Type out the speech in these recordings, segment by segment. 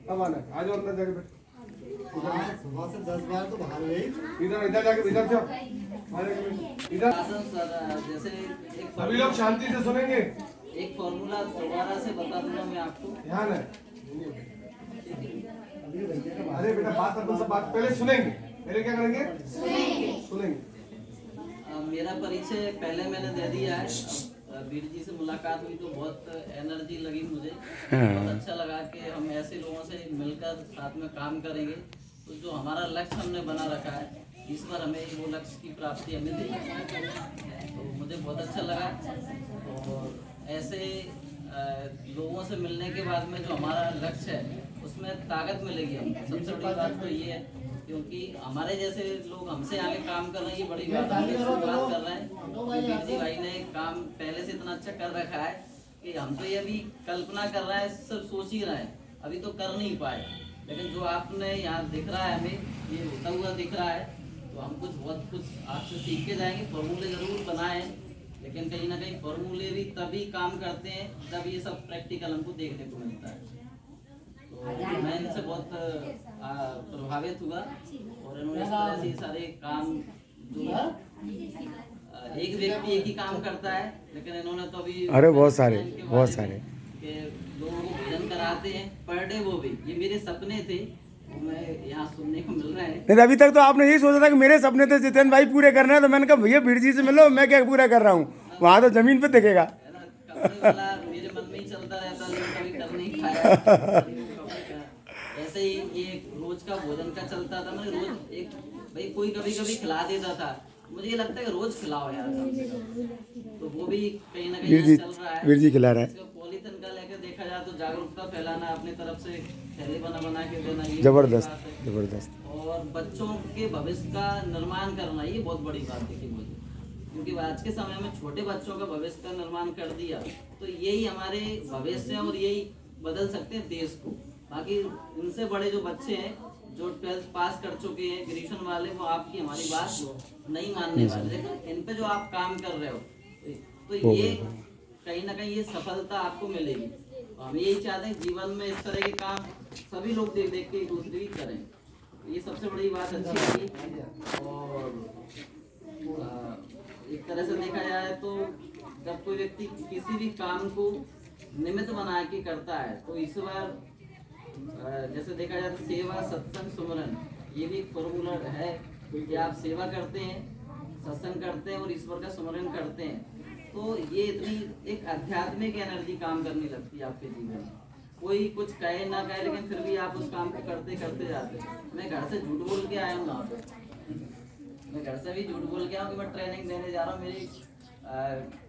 अब आना है, आज और अंदर जाके बैठ। सुबह से 10 बार तो बाहर गई। इधर जाके इधर से इधर। जैसे सभी लोग शांति से सुनेंगे। एक फॉर्मूला दोबारा से बता दूंगा मैं आपको। ध्यान है। अरे बेटा बात अपन सब बात पहले सुनेंगे। पहले क्या करेंगे? सुनेंगे। मेरा परिचय पहले मैंने दे दिया है। वीर जी से मुलाकात हुई तो बहुत एनर्जी लगी मुझे। बहुत अच्छा लगा कि हम ऐसे लोगों से मिलकर साथ में काम करेंगे। तो जो हमारा लक्ष्य हमने बना रखा है, इस बार हमें वो लक्ष्य की प्राप्ति हमें दी। तो मुझे बहुत अच्छा लगा। और ऐसे लोगों से मिलने के बाद में जो हमारा लक्ष्य है उसमें ताकत मिलेगी हमें। सबसे बड़ी बात तो ये है, क्योंकि हमारे जैसे लोग हमसे आगे काम कर रहे हैं, ये बड़ी बात है। हम शुरुआत कर रहे हैं। वीर जी भाई ने काम पहले से इतना अच्छा कर रखा है कि हम तो ये अभी कल्पना कर रहे हैं, सब सोच ही रहे हैं, अभी तो कर नहीं पाए। लेकिन जो आपने यहाँ दिख रहा है, हमें ये होता हुआ दिख रहा है, तो हम बहुत कुछ आपसे सीख के जाएंगे। फॉर्मूले जरूर बनाए, लेकिन कहीं ना कहीं फॉर्मूले भी तभी काम करते हैं जब ये सब प्रैक्टिकल हमको देखने को मिलता है। तो मैं इनसे बहुत प्रभावित हुआ। और इन्होंने इस तरह से सारे काम जो एक व्यक्ति एक ही काम करता है, लेकिन इन्होंने तो अभी अरे बहुत सारे के लोगों को भोजन कराते हैं पर डे। वो भी ये मेरे सपने थे, मैं यहाँ सुनने को मिल रहा है। नहीं, अभी तक तो आपने यही सोचा था कि मेरे सपने थे जितेंद्र भाई पूरे करना है, तो मैंने कहा भैया वीर जी से मिलो, मैं क्या पूरा कर रहा हूँ, वहाँ तो जमीन पे दिखेगा। कपड़े वाला मेरे मन में ही चलता रहता, लेकिन कभी कर नहीं पाया। ऐसे ही ये रोज का भोजन का चलता था। मैं रोज एक भाई कोई कभी कभी खिला देता था, मुझे ये लगता है कि रोज खिलाओ यार कम से कम। तो वो भी कहीं ना कहीं चल रहा है। वीर जी खिला रहा है। पॉलीथिन का लेकर देखा जाए तो जागरूकता फैलाना, अपनी तरफ से थैली बना के देना, ये जबरदस्त। और बच्चों के भविष्य का निर्माण करना, ये बहुत बड़ी बात है मुझे। क्योंकि आज के समय में छोटे बच्चों का भविष्य का निर्माण कर दिया तो यही हमारे भविष्य है और यही बदल सकते हैं देश को। बाकी इनसे बड़े जो बच्चे हैं जो 12th पास कर चुके हैं, ग्रेजुएशन वाले, वो आपकी हमारी बात नहीं मानने वाले, लेकिन इन पे जो आप काम कर रहे हो तो ये कहीं ना कहीं ये सफलता आपको मिलेगी। हम यही चाहते हैं जीवन में इस तरह के काम सभी लोग देख देख के एक दूसरे की करें। ये सबसे बड़ी बात अच्छी लगी। और एक तरह से देखा जाए तो जब कोई व्यक्ति किसी भी काम को निमित्त बना के करता है तो ईश्वर, जैसे देखा जाए तो सेवा सत्संग सुमरन, ये भी एक फॉर्मूला है कि आप सेवा करते हैं, सत्संग करते हैं और ईश्वर का सुमरन करते हैं, तो ये इतनी एक आध्यात्मिक एनर्जी काम करने लगती है आपके जीवन में। कोई कुछ कहे ना कहे, लेकिन फिर भी आप उस काम को करते करते जाते हैं। मैं घर से झूठ बोल के आया हूँ वहाँ पे, मैं घर से भी झूठ बोल के आया हूँ कि मैं ट्रेनिंग देने जा रहा हूँ, मेरी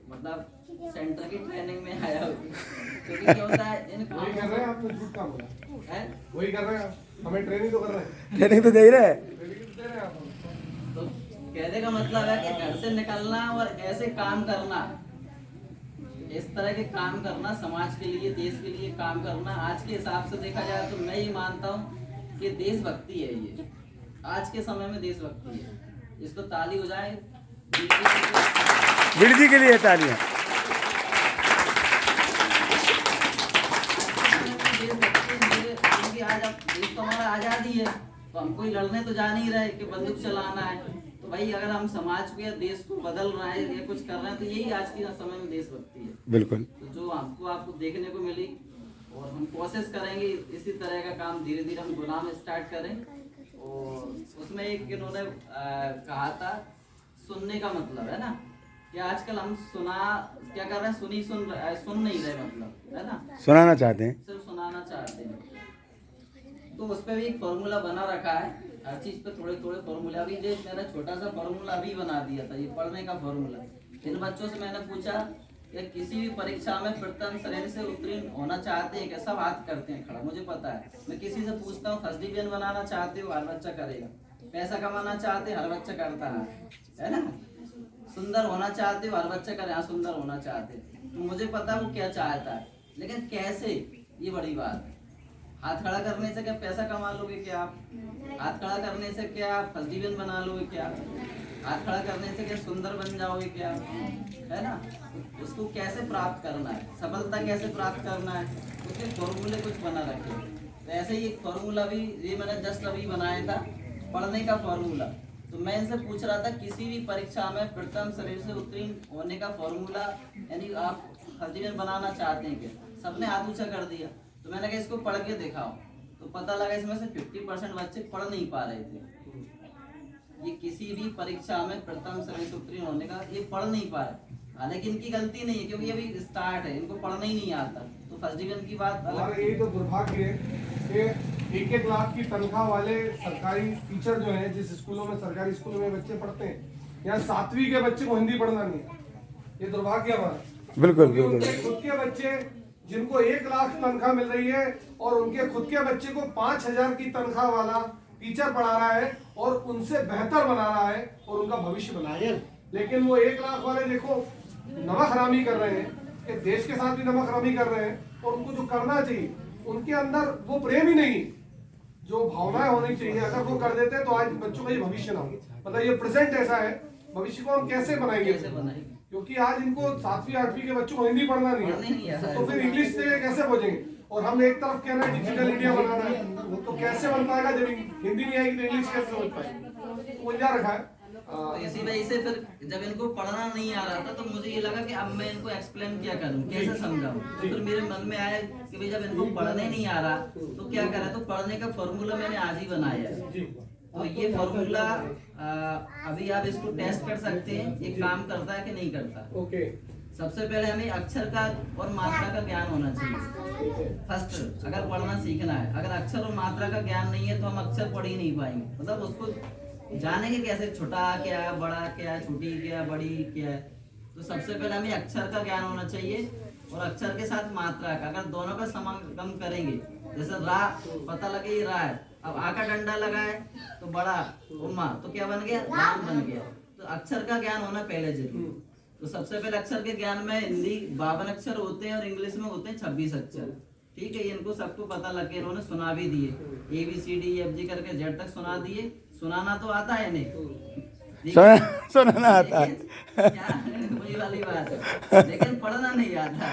मतलब सेंटर की ट्रेनिंग में आया हूँ। क्योंकि क्या होता है इन वही कर रहे हैं आप, तो झूठ काम हो रहा है। वही कर रहे हैं, हमें ट्रेनिंग तो कर रहे हैं। ट्रेनिंग तो दे ही रहे हैं। ट्रेनिंग तो दे रहे हैं आप। तो कहने का मतलब है कि घर से निकलना और ऐसे काम करना, इस तरह के काम करना, समाज के लिए, देश के लिए काम करना, आज के हिसाब से देखा जाए तो मैं ये मानता हूँ कि देशभक्ति है। ये आज के समय में देशभक्ति है। इसको ताली हो जाए वीर जी के लिए, तालियां। आज अब देश तो हमारा आजादी है, तो हम कोई लड़ने तो जा नहीं रहे कि बंदूक चलाना है। तो भाई अगर हम समाज को या देश को बदल रहे हैं या कुछ कर रहे हैं, तो यही आज के समय में देशभक्ति है। बिल्कुल। तो जो हमको आपको देखने को मिली, और हम कोशिश करेंगे इसी तरह का काम धीरे धीरे हम गुलाम स्टार्ट करें। और उसमें एक इन्होंने कहा था सुनने का मतलब है ना, कि आजकल हम क्या कर रहे हैं, सुन नहीं रहे, मतलब है ना, सुनाना चाहते हैं, सिर्फ सुनाना चाहते हैं। तो उस पर भी एक फॉर्मूला बना रखा है, हर चीज पे थोड़े थोड़े फॉर्मूला। अभी जो मैंने छोटा सा फॉर्मूला अभी बना दिया था, ये पढ़ने का फॉर्मूला। इन बच्चों से मैंने पूछा कि किसी भी परीक्षा में प्रथम श्रेणी से उत्तीर्ण होना चाहते हैं, कैसा बात करते हैं खड़ा, मुझे पता है। मैं किसी से पूछता हूँ फर्स्ट डिवीजन बनाना चाहते हो, हर बच्चा करेगा। पैसा कमाना चाहते हर बच्चा करता है ना। सुंदर होना चाहते हो, हर बच्चा करे, हाँ सुंदर होना चाहते। तो मुझे पता है वो क्या चाहता है, लेकिन कैसे, ये बड़ी बात है। हाथ खड़ा करने से क्या पैसा कमा लोगे क्या आप? हाथ खड़ा करने से क्या आप फर्स्ट डिवीजन बना लोगे क्या? हाथ खड़ा करने से क्या सुंदर बन जाओगे क्या? है ना। उसको कैसे प्राप्त करना है, सफलता कैसे प्राप्त करना है, उसके फॉर्मूले कुछ बना रखे। तो ऐसे ही एक फॉर्मूला भी ये मैंने जस्ट अभी बनाया था, पढ़ने का फॉर्मूला। तो मैं इनसे पूछ रहा था किसी भी परीक्षा में प्रथम श्रेणी से उत्तीर्ण होने का फॉर्मूला, यानी आप फर्स्ट डिवीजन बनाना चाहते हैं क्या? सबने हाथ ऊंचा कर दिया। तो मैंने कहा इसको पढ़ के दिखाओ, तो पता लगा इसमें से 50% बच्चे पढ़ नहीं पा रहे थे। ये किसी भी परीक्षा में प्रथम श्रेणी से उत्तीर्ण होने का ये पढ़ नहीं पा रहे। हालांकि इनकी गलती नहीं है, क्योंकि अभी स्टार्ट है, इनको पढ़ना ही नहीं आता। तो फर्स्ट डिवीजन की बात अलग। हमारा यही तो दुर्भाग्य है कि 1-1 लाख की तनख्वाह वाले सरकारी टीचर जो हैं, जिस स्कूलों में, सरकारी स्कूलों में बच्चे पढ़ते हैं, यहाँ 7वीं के बच्चे को हिंदी पढ़ना नहीं है। ये दुर्भाग्य है हमारा। बिल्कुल क्योंकि बिल्कुल। उनके खुद के बच्चे जिनको 1 लाख तनख्वाह मिल रही है और उनके खुद के बच्चे को 5,000 की तनख्वाह वाला टीचर पढ़ा रहा है और उनसे बेहतर बना रहा है और उनका भविष्य बना रहा है। लेकिन वो 1 लाख वाले देखो नमक हरामी कर रहे हैं, कि देश के साथ भी नमक हरामी कर रहे हैं। और उनको जो करना चाहिए, उनके अंदर वो प्रेम ही नहीं, जो भावनाएं होनी चाहिए, अगर वो कर देते तो आज बच्चों का ये भविष्य ना हो। मतलब ये प्रेजेंट ऐसा है, भविष्य को हम कैसे बनाएंगे? क्योंकि आज इनको 7वीं 8वीं के बच्चों को हिंदी पढ़ना नहीं है, तो फिर इंग्लिश से कैसे पढ़ेंगे? और हम एक तरफ कह रहे हैं डिजिटल इंडिया बनाना है, तो कैसे बन पाएगा जब हिंदी नहीं आएगी तो इंग्लिश कैसे समझ पाएगी? उलझा रखा है। तो इसी वजह से फिर जब इनको पढ़ना नहीं आ रहा था, तो मुझे ये लगा कि अब मैं इनको एक्सप्लेन क्या करूं, कैसे समझाऊं। तो फिर मेरे मन में आया कि भाई जब इनको पढ़ने नहीं आ रहा तो क्या करें। तो पढ़ने का फॉर्मूला मैंने आज ही बनाया है। तो ये फॉर्मूला अभी आप इसको टेस्ट कर सकते हैं, ये काम करता है कि नहीं करता। ओके। सबसे पहले हमें अक्षर का और मात्रा का ज्ञान होना चाहिए। फर्स्ट, अगर पढ़ना सीखना है, अगर अक्षर और मात्रा का ज्ञान नहीं है तो हम अक्षर पढ़ ही नहीं पाएंगे। मतलब उसको जानेंगे कैसे, छोटा क्या है, बड़ा क्या है, छोटी क्या है, बड़ी क्या है। तो सबसे पहले हमें अक्षर का ज्ञान होना चाहिए और अक्षर के साथ मात्रा का। अगर दोनों का समागम करेंगे, जैसे रा, पता लगे ये रा है, अब आ का डंडा लगा है तो बड़ा उम्मा, तो क्या बन गया? राम बन गया। तो अक्षर का ज्ञान होना पहले जरूरी। तो सबसे पहले अक्षर के ज्ञान में हिंदी 52 अक्षर होते हैं और इंग्लिश में होते हैं 26 अक्षर। ठीक है, इनको सबको पता लग के इन्होंने सुना भी दिए, ABCDEFG करके Z तक सुना दिए। सुनाना तो आता है नहीं, सुनाना आता है, क्या वही वाली बात है, लेकिन पढ़ना नहीं आता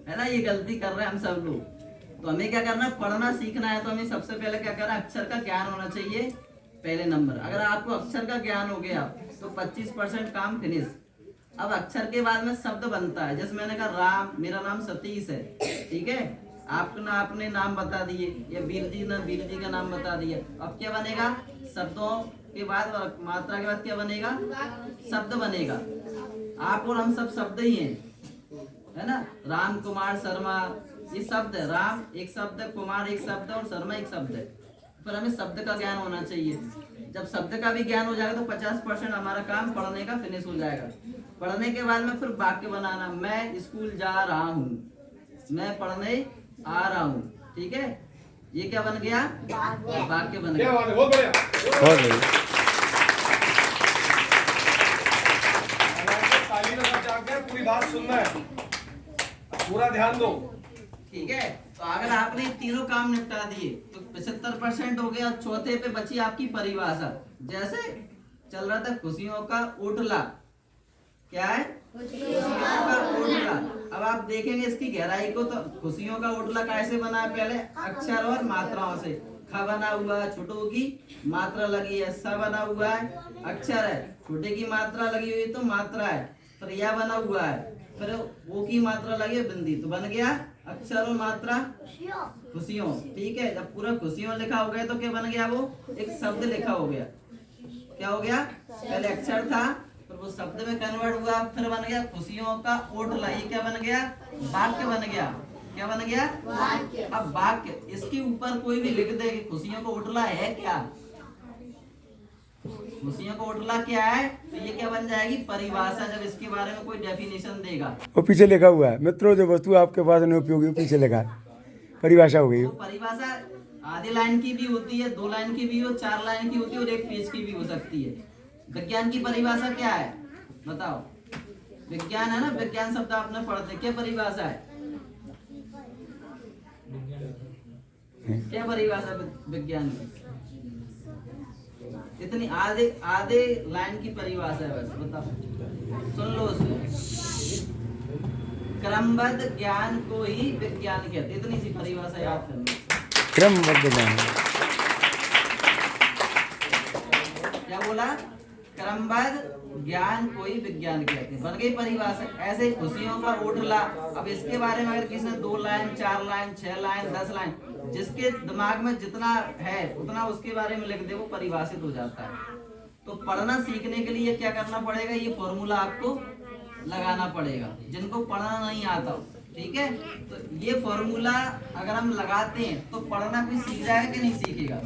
है ना। ये गलती कर रहे हैं हम सब लोग। तो हमें क्या करना है, पढ़ना सीखना है तो हमें सबसे पहले क्या करना है, अक्षर का ज्ञान होना चाहिए पहले नंबर। अगर आपको अक्षर का ज्ञान हो गया तो 25% काम फिनिश। अब अक्षर के बाद में शब्द बनता है। जैसे मैंने कहा राम, मेरा नाम सतीश है, ठीक है, आपने नाम बता दिए, या वीर जी ने वीर जी का नाम बता दिया। अब क्या बनेगा? शब्दों के बाद और मात्रा के बाद क्या बनेगा? शब्द बनेगा। आप और हम सब शब्द ही हैं, है ना। राम कुमार शर्मा, ये शब्द है। राम एक शब्द है, कुमार एक शब्द है और शर्मा एक शब्द है। पर हमें शब्द का ज्ञान होना चाहिए। जब शब्द का भी ज्ञान हो जाएगा तो 50% हमारा काम पढ़ने का फिनिश हो जाएगा। पढ़ने के बाद में फिर वाक्य बनाना। मैं स्कूल जा रहा हूँ, मैं पढ़ने आ रहा हूँ, ठीक है, ये क्या बन गया? वाक्य बन गया। बहुत बढ़िया, बहुत बढ़िया। ताली बजा के पूरी बात सुनना है, पूरा ध्यान दो। ठीक है, तो अगर आपने तीनों काम निपटा दिए तो 75% हो गया। चौथे पे बची आपकी परिभाषा। जैसे चल रहा था खुशियों का ओटला, क्या है? खुशियों का ओटला। अब आप देखेंगे इसकी गहराई को, तो खुशियों का ओटला कैसे बना है? पहले अक्षर और मात्राओं से। ख बना हुआ है, छोटों की मात्रा लगी है। स बना हुआ है, अक्षर है, छोटे की मात्रा लगी हुई तो मात्रा है। फिर या बना हुआ है, फिर वो की मात्रा लगी है, बिंदी, तो बन गया अक्षर और मात्रा खुशियों। ठीक है, जब पूरा खुशियों लिखा हो गया तो क्या बन गया? वो एक शब्द लिखा हो गया। क्या हो गया? पहले अक्षर था, फिर वो शब्द में कन्वर्ट हुआ, फिर बन गया खुशियों का ओटला। ये क्या बन गया? वाक्य बन गया। क्या बन गया? वाक्य। अब वाक्य, इसके ऊपर कोई भी लिख दे कि खुशियों का ओटला है क्या, खुशियों का ओटला क्या है, तो ये क्या बन जाएगी? परिभाषा। जब इसके बारे में कोई डेफिनेशन देगा, वो पीछे लिखा हुआ है, मित्रों जो वस्तु आपके पास नहीं उपयोगी, पीछे लिखा है, परिभाषा हो गई। तो परिभाषा आधी लाइन की भी होती है, 2 लाइन की भी हो, 4 लाइन की होती है और 1 पेज की भी हो सकती है। विज्ञान की परिभाषा क्या है बताओ? विज्ञान है ना, विज्ञान शब्द आपने पढ़ते, क्या परिभाषा है? क्या परिभाषा विज्ञान की? इतनी आधे लाइन की परिभाषा है बस, बताओ, सुन लो उसे। क्रमबद्ध ज्ञान को ही विज्ञान कहते हैं। इतनी सी परिभाषा याद करनी। क्रमबद्ध ज्ञान। क्या बोला? क्रमबद्ध ज्ञान को ही विज्ञान कहते हैं। बन गई परिभाषा। ऐसे ही खुशियों का ओठला। अब इसके बारे में अगर किसी ने 2 लाइन 4 लाइन 6 लाइन 10 लाइन, जिसके दिमाग में जितना है उतना उसके बारे में लिख दे, वो परिभाषित हो जाता है। तो पढ़ना सीखने के लिए क्या करना पड़ेगा? ये फॉर्मूला आपको लगाना पड़ेगा, जिनको पढ़ना नहीं आता हो। ठीक है, तो ये फॉर्मूला अगर हम लगाते हैं तो पढ़ना कोई सीख जाएगा कि नहीं सीखेगा?